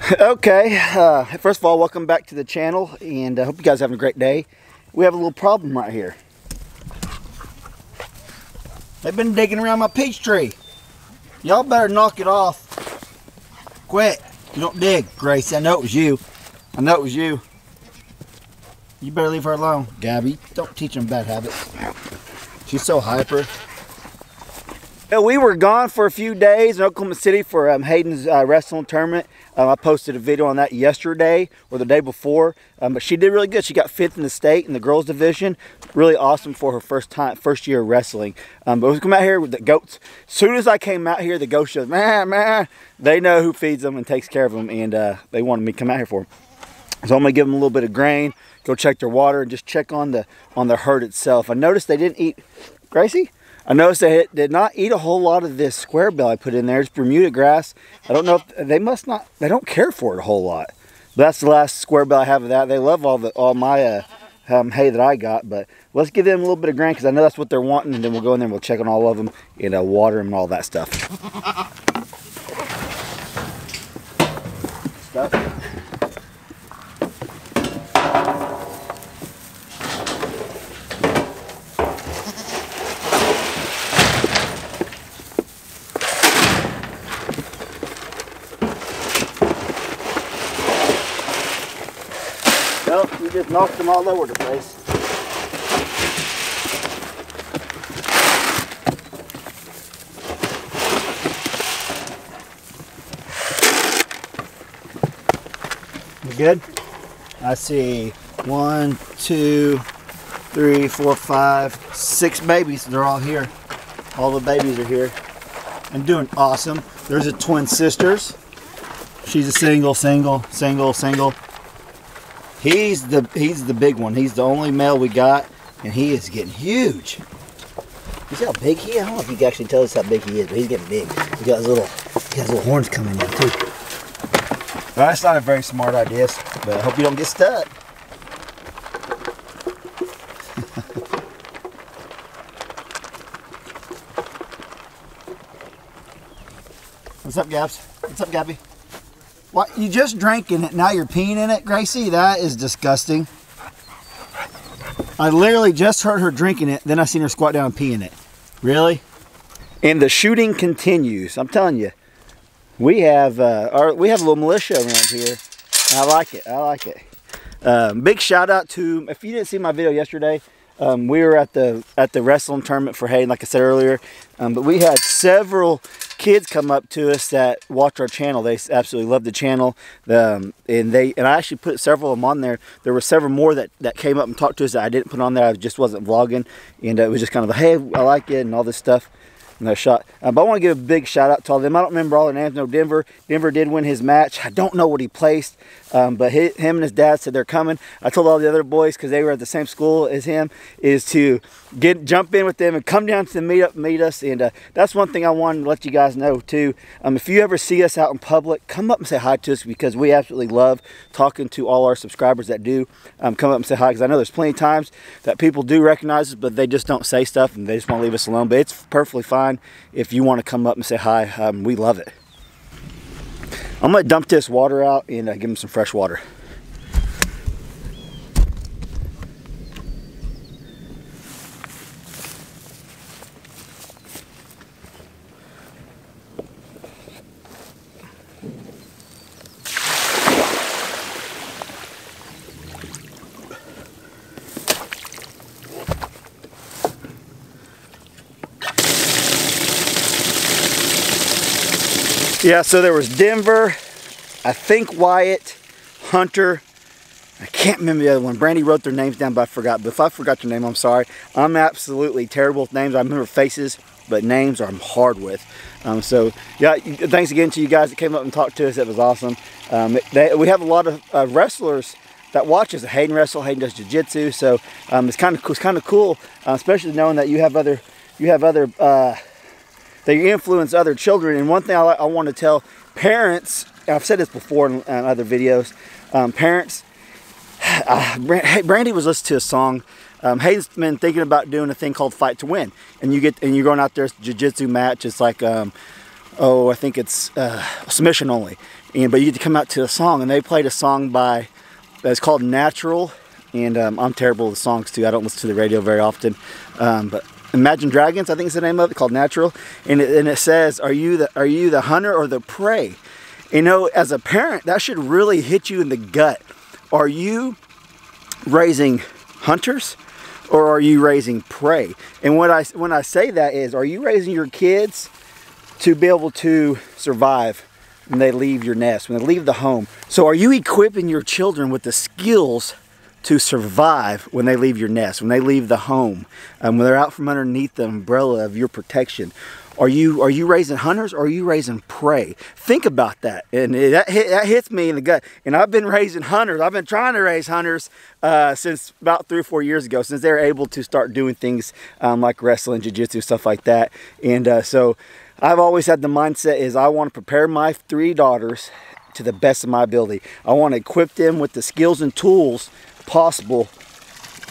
Okay, first of all, welcome back to the channel, and I hope you guys are having a great day. We have a little problem right here. They've been digging around my peach tree. Y'all better knock it off. Quit. You don't dig, Grace. I know it was you. I know it was you. You better leave her alone. Gabby, don't teach them bad habits. She's so hyper. We were gone for a few days in Oklahoma City for Hayden's wrestling tournament. I posted a video on that yesterday or the day before, but she did really good. She got 5th in the state in the girls division. Really awesome for her first year of wrestling. But we come out here with the goats. As soon as I came out here, the goats said, man, they know who feeds them and takes care of them, and they wanted me to come out here for them. So I'm gonna give them a little bit of grain, go check their water, and just check on the herd itself. I noticed they didn't eat, Gracie? I noticed they did not eat a whole lot of this square bill I put in there. It's Bermuda grass. I don't know if they must not. They don't care for it a whole lot. But that's the last square bill I have of that. They love all my hay that I got. But let's give them a little bit of grain because I know that's what they're wanting, and then we'll go in there and we'll check on all of them and water them and all that stuff. Well, you just knocked them all over the place. You good? I see 1, 2, 3, 4, 5, 6 babies. They're all here. All the babies are here and doing awesome. There's a twin sisters. She's a single. He's the big one. He's the only male we got, and he is getting huge. You see how big he is? I don't know if you can actually tell us how big he is, but he's getting big. He got his little horns coming in too. Well, that's not a very smart idea, but I hope you don't get stuck. What's up, Gabs? What's up, Gabby? What, you just drank in it, now you're peeing in it, Gracie? That is disgusting. I literally just heard her drinking it, then I seen her squat down and pee in it. Really? And the shooting continues. I'm telling you, we have a little militia around here. I like it. I like it. Big shout out to, if you didn't see my video yesterday, we were at the wrestling tournament for Hayden, like I said earlier. But we had several kids come up to us that watch our channel. They absolutely love the channel, and I actually put several of them on there. There were several more that came up and talked to us that I didn't put on there. I just wasn't vlogging, and it was just kind of like, hey, I like it and all this stuff. And they're shot. But I want to give a big shout out to all of them. I don't remember all their names. No, Denver did win his match. I don't know what he placed, but him and his dad said they're coming. I told all the other boys, because they were at the same school as him, is to jump in with them and come down to the meetup, meet us. And that's one thing I wanted to let you guys know too. If you ever see us out in public, come up and say hi to us, because we absolutely love talking to all our subscribers that do come up and say hi, because I know there's plenty of times that people do recognize us, but they just don't say stuff and they just want to leave us alone. But it's perfectly fine if you want to come up and say hi. We love it. I'm going to dump this water out and give them some fresh water. Yeah, so there was Denver, I think Wyatt, Hunter, I can't remember the other one. Brandy wrote their names down, but I forgot. But if I forgot your name, I'm sorry. I'm absolutely terrible with names. I remember faces, but names I'm hard with. So, yeah, thanks again to you guys that came up and talked to us. It was awesome. We have a lot of wrestlers that watch us. Hayden wrestle, Hayden does jiu-jitsu, so it's kind of cool, especially knowing that you have other that you influence other children. And one thing I want to tell parents, I've said this before in other videos, parents, Brandy was listening to a song. Hayden's been thinking about doing a thing called Fight to Win, and you're going out there, it's a jiu-jitsu match. It's like I think it's submission only. But you get to come out to a song, and they played a song that's called Natural. And I'm terrible with songs too. I don't listen to the radio very often. But Imagine Dragons, I think is the name of it, called Natural. And it says, are you the hunter or the prey? You know, as a parent, that should really hit you in the gut. Are you raising hunters or are you raising prey? And when I say that is, are you raising your kids to be able to survive when they leave your nest, when they leave the home? So are you equipping your children with the skills to survive when they leave your nest, when they leave the home, when they're out from underneath the umbrella of your protection? Are you raising hunters or are you raising prey? Think about that. And that hits me in the gut. And I've been raising hunters. I've been trying to raise hunters since about 3 or 4 years ago, since they were able to start doing things like wrestling, jiu-jitsu, stuff like that. And so I've always had the mindset is I want to prepare my 3 daughters to the best of my ability. I want to equip them with the skills and tools possible,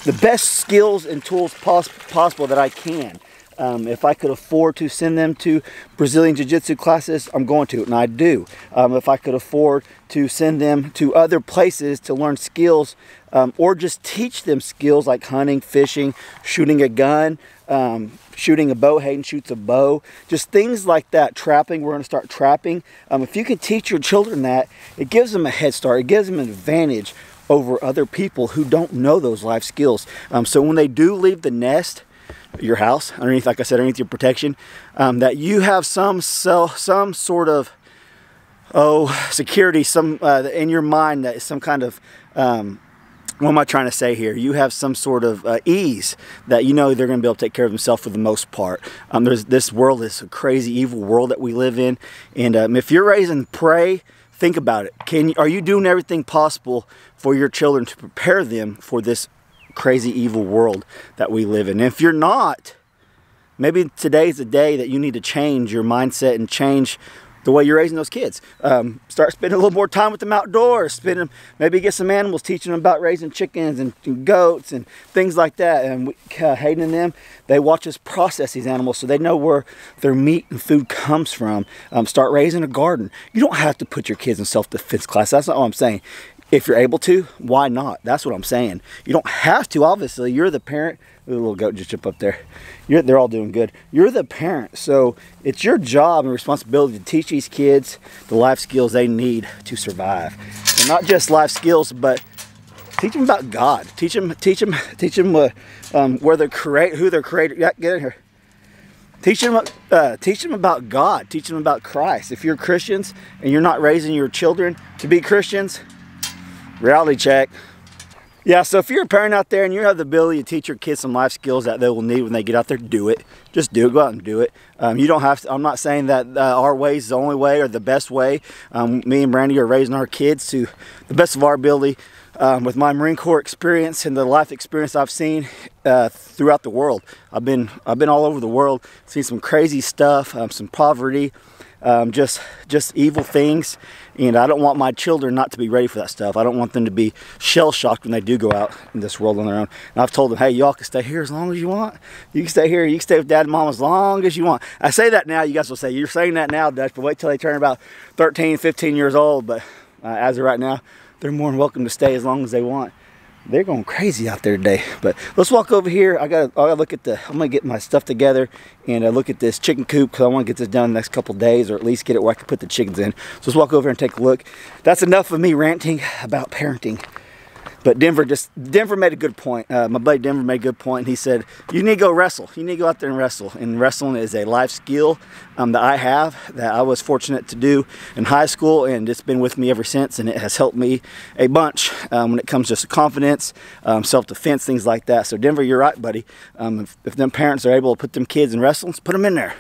the best skills and tools possible that I can. If I could afford to send them to Brazilian Jiu-Jitsu classes, I'm going to, and I do. If I could afford to send them to other places to learn skills, or just teach them skills like hunting, fishing, shooting a gun, shooting a bow. Hayden shoots a bow. Just things like that. Trapping, we're going to start trapping. If you can teach your children that, it gives them a head start. It gives them an advantage over other people who don't know those life skills. So when they do leave the nest, your house, underneath, like I said, underneath your protection, that you have some sort of security, in your mind, that is some kind of what am I trying to say here? You have some sort of ease that you know they're going to be able to take care of themselves for the most part. This world is a crazy, evil world that we live in, and if you're raising prey, think about it. Are you doing everything possible for your children to prepare them for this crazy evil world that we live in? And if you're not, maybe today's the day that you need to change your mindset and change the way you're raising those kids. Start spending a little more time with them outdoors. Maybe get some animals, teaching them about raising chickens and goats and things like that. And Hayden and them, they watch us process these animals so they know where their meat and food comes from. Start raising a garden. You don't have to put your kids in self-defense class. That's not what I'm saying. If you're able to, why not? That's what I'm saying. You don't have to, obviously. You're the parent. The little goat just jumped up there. They're all doing good. You're the parent, so it's your job and responsibility to teach these kids the life skills they need to survive. And not just life skills, but teach them about God. Teach them where they're created, who they're created. Yeah, get in here. Teach them about God. Teach them about Christ. If you're Christians and you're not raising your children to be Christians, reality check. Yeah, so if you're a parent out there and you have the ability to teach your kids some life skills that they will need when they get out there, do it. Just do it. Go out and do it. You don't have to. I'm not saying that our way is the only way or the best way. Me and Brandy are raising our kids to the best of our ability. With my Marine Corps experience and the life experience I've seen throughout the world. I've been all over the world, seen some crazy stuff, some poverty, just evil things, and I don't want my children not to be ready for that stuff. I don't want them to be shell-shocked when they do go out in this world on their own. And I've told them, hey, y'all can stay here as long as you want. You can stay here. You can stay with Dad and Mom as long as you want. I say that now. You guys will say, you're saying that now, Dutch, but wait till they turn about 13, 15 years old. But as of right now, they're more than welcome to stay as long as they want. They're going crazy out there today. But let's walk over here. I gotta look at I'm gonna get my stuff together and look at this chicken coop, because I want to get this done in the next couple days, or at least get it where I can put the chickens in. So let's walk over and take a look. That's enough of me ranting about parenting. But Denver made a good point. My buddy Denver made a good point. He said, you need to go wrestle. You need to go out there and wrestle. And wrestling is a life skill that I have, that I was fortunate to do in high school, and it's been with me ever since, and it has helped me a bunch when it comes to confidence, self-defense, things like that. So Denver, you're right, buddy. If them parents are able to put them kids in wrestling, put them in there.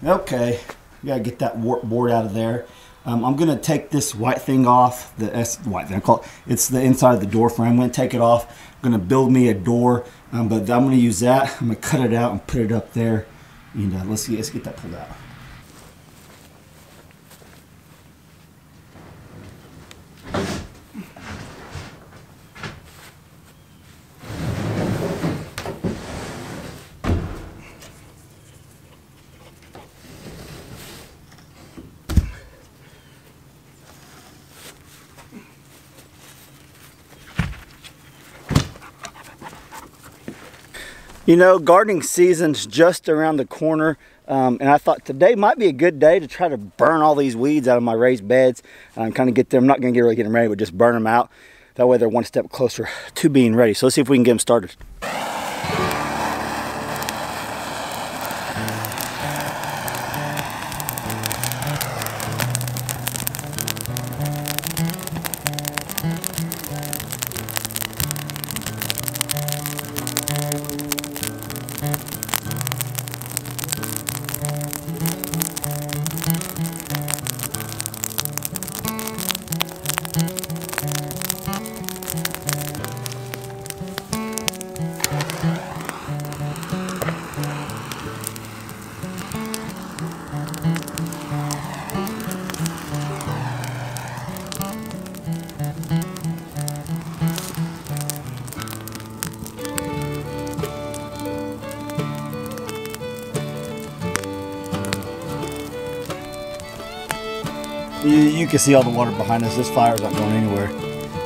Okay, we gotta get that warp board out of there. I'm going to take this white thing off. That's white thing. I call it. It's the inside of the door frame. I'm going to take it off. I'm going to build me a door, but I'm going to use that. I'm going to cut it out and put it up there. And let's get that pulled out. You know, gardening season's just around the corner, and I thought today might be a good day to try to burn all these weeds out of my raised beds. Kind of get them, I'm not going to really get them ready, but just burn them out. That way they're one step closer to being ready. So let's see if we can get them started. You can see all the water behind us. This fire's not going anywhere.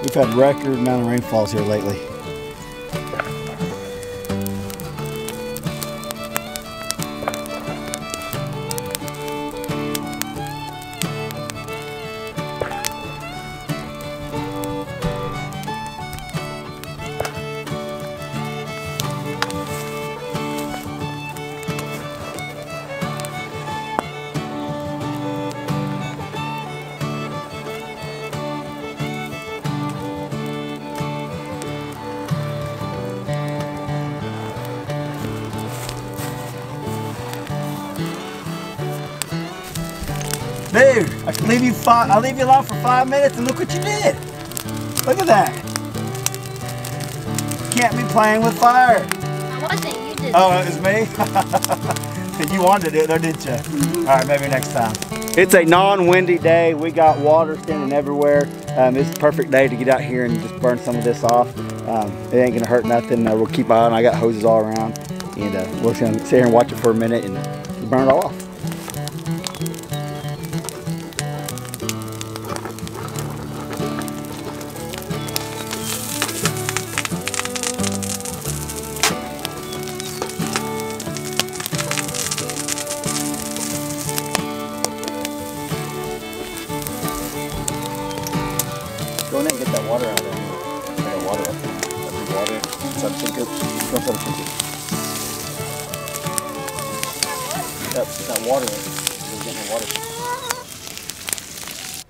We've had record amount of rainfalls here lately. Dude, I can leave you alone for 5 minutes and look what you did. Look at that. Can't be playing with fire. I wasn't, you did. Oh, it was me? You wanted to do it though, didn't you? All right, maybe next time. It's a non-windy day. We got water standing everywhere. It's the perfect day to get out here and just burn some of this off. It ain't gonna hurt nothing. We'll keep on. I got hoses all around. And we're just gonna sit here and watch it for a minute and burn it all off. Go in and get that water out of there. Get that water up. That water. Settimg. Go Settimg. That water. You're getting the water.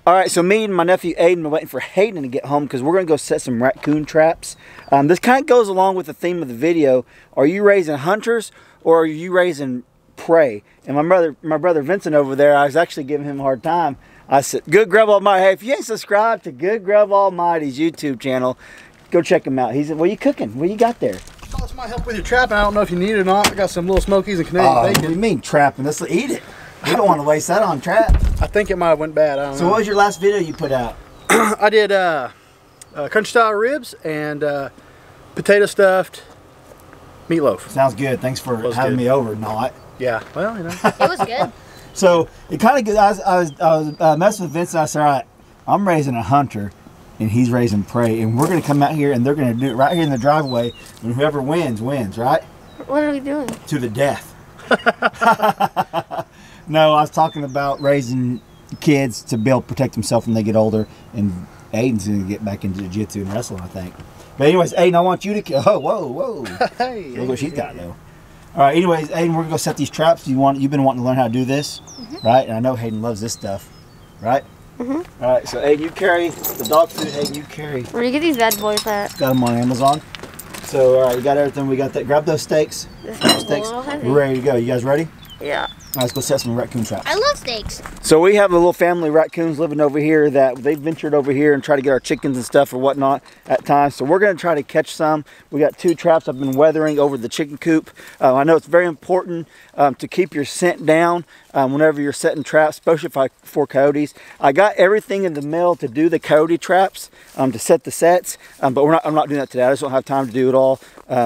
Alright, so me and my nephew Aiden are waiting for Hayden to get home because we're going to go set some raccoon traps. This kind of goes along with the theme of the video. Are you raising hunters or are you raising prey? And my brother Vincent over there, I was actually giving him a hard time. I said, Good Grub Almighty. Hey, if you ain't subscribed to Good Grub Almighty's YouTube channel, go check him out. He said, what are you cooking? What you got there? I thought this might help with your trapping. I don't know if you need it or not. I got some little smokies and Canadian bacon. What do you mean trapping? Let's eat it. We don't want to waste that on trap. I think it might have went bad. I don't know. So what was your last video you put out? I did country style ribs and potato stuffed meatloaf. Sounds good. Thanks for having me over. Not. Yeah. Well, you know. It was good. So it kind of good. I was messing with Vincent. I said, all right, I'm raising a hunter, and he's raising prey, and we're going to come out here, and they're going to do it right here in the driveway, and whoever wins, right? What are we doing? To the death. No, I was talking about raising kids to be able to protect themselves when they get older, and Aiden's going to get back into jiu-jitsu and wrestling, I think. But anyways, Aiden, I want you to... Oh, whoa. Hey, look what she's got, though. All right, anyways, Aiden, we're going to go set these traps. You've been wanting to learn how to do this, right? And I know Hayden loves this stuff, right? All right, so Aiden, you carry the dog food. Aiden, you carry... Where do you get these bad boys at? Got them on Amazon. So, all right, you got everything. We got that. Grab those steaks. Steaks. We're ready to go. You guys ready? Yeah. All right, let's go set some raccoon traps. I love steaks. So we have a little family of raccoons living over here that they ventured over here and try to get our chickens and stuff or whatnot at times. So we're going to try to catch some. We got 2 traps I've been weathering over the chicken coop. I know it's very important to keep your scent down whenever you're setting traps, especially for coyotes. I got everything in the mail to do the coyote traps, to set the sets, but I'm not doing that today. I just don't have time to do it all.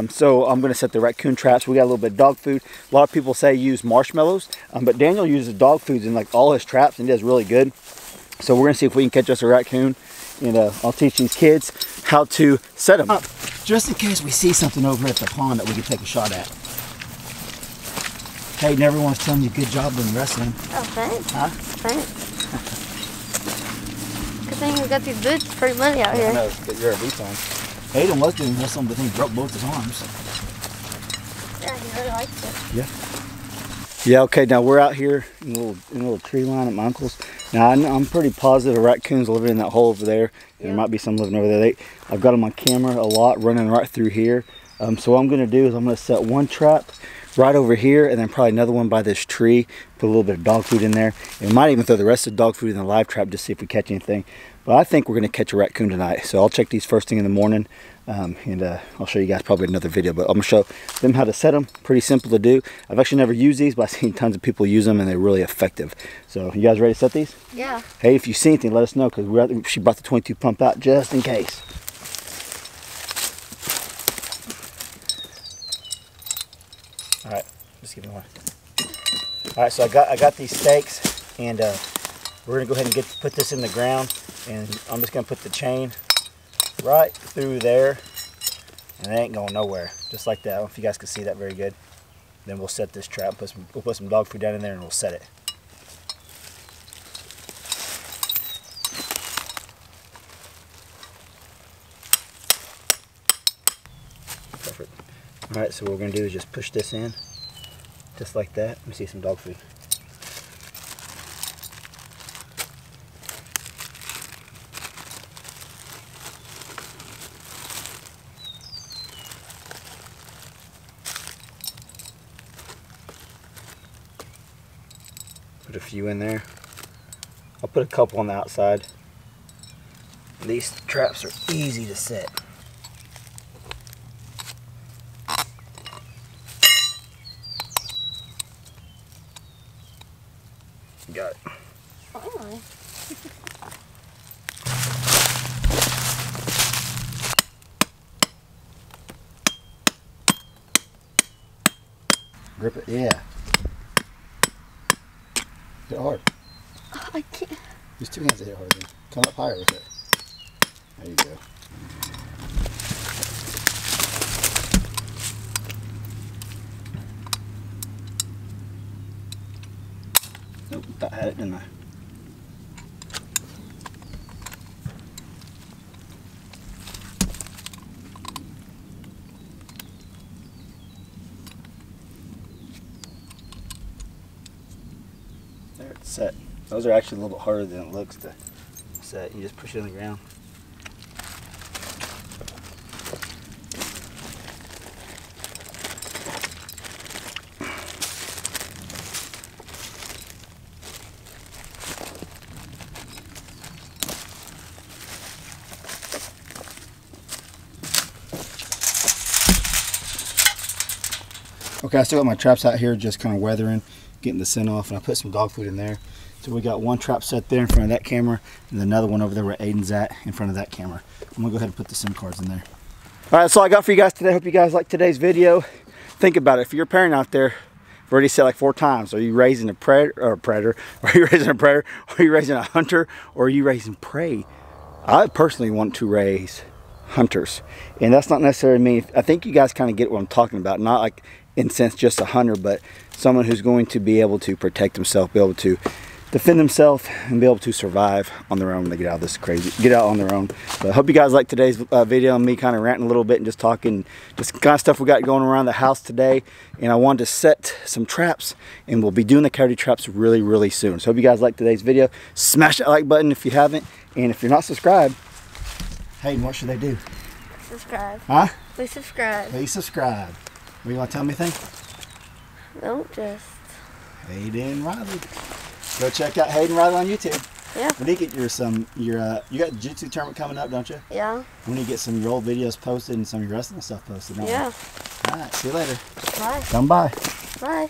So I'm going to set the raccoon traps. We got a little bit of dog food. A lot of people say use marshmallows, but Daniel uses dog foods in like all his traps and he does really good. So we're going to see if we can catch us a raccoon, and I'll teach these kids how to set them up. Just in case we see something over at the pond that we can take a shot at. Hayden, everyone's telling you good job doing wrestling. Oh, thanks. Huh? Thanks. Good thing we got these boots pretty muddy out here. I know, but you're a boots on. Hayden was doing wrestling, but then he broke both his arms. Yeah, he really likes it. Yeah. Yeah, okay, now we're out here in a little tree line at my uncle's. Now, I'm pretty positive raccoons living in that hole over there. Yeah. There might be some living over there. I've got them on camera a lot, running right through here. So what I'm going to do is I'm going to set one trap right over here, and then probably another one by this tree. Put a little bit of dog food in there. And we might even throw the rest of the dog food in the live trap just to see if we catch anything. But I think we're going to catch a raccoon tonight. So I'll check these first thing in the morning. And I'll show you guys probably another video, but I'm gonna show them how to set them. Pretty simple to do. I've actually never used these, but I've seen tons of people use them and they're really effective. So you guys ready to set these? Yeah. Hey, if you see anything, let us know, because she brought the 22 pump out just in case. All right, just give me one. All right, so I got these stakes, and we're gonna go ahead and put this in the ground, and I'm just gonna put the chain right through there, and it ain't going nowhere, just like that. I don't know if you guys can see that very good. Then we'll set this trap. We'll put some dog food down in there, and we'll set it. Perfect. All right, so what we're gonna do is just push this in, just like that. Let me see some dog food. Put a few in there. I'll put a couple on the outside. These traps are easy to set. Got it. Finally. Grip it, yeah. Hit it hard. Oh, I can't. Use two hands to hit it hard then. Come up higher with it. There you go. Nope, that had it, didn't I? There, it's set. Those are actually a little bit harder than it looks to set. You just push it on the ground. Okay, I still got my traps out here just kind of weathering, getting the scent off, and I put some dog food in there. So we got one trap set there in front of that camera, and another one over there where Aiden's at in front of that camera. I'm gonna go ahead and put the SIM cards in there. All right, that's all I got for you guys today. Hope you guys like today's video. Think about it. If you're a parent out there, I've already said like 4 times, are you raising a predator? Are you raising a predator? Are you raising a hunter? Or are you raising prey? I personally want to raise hunters, and that's not necessarily me. I think you guys kind of get what I'm talking about. Not like in sense just a hunter, but someone who's going to be able to protect himself, be able to defend themselves, and be able to survive on their own when they get out of this crazy, get out on their own. But I hope you guys like today's video and me kind of ranting a little bit and just talking, just kind of stuff we got going around the house today. And I wanted to set some traps, and we'll be doing the coyote traps really, really soon. So hope you guys like today's video. Smash that like button if you haven't, and if you're not subscribed, Hayden, what should they do? Subscribe. Huh? Please subscribe. Please subscribe. What, you want to tell me anything? No, just. Hayden Riley. Go check out Hayden Riley on YouTube. Yeah. We need to get you got the jiu-jitsu tournament coming up, don't you? Yeah. We need to get some of your old videos posted and some of your wrestling stuff posted, don't we? Yeah. All right, see you later. Bye. Come by. Bye.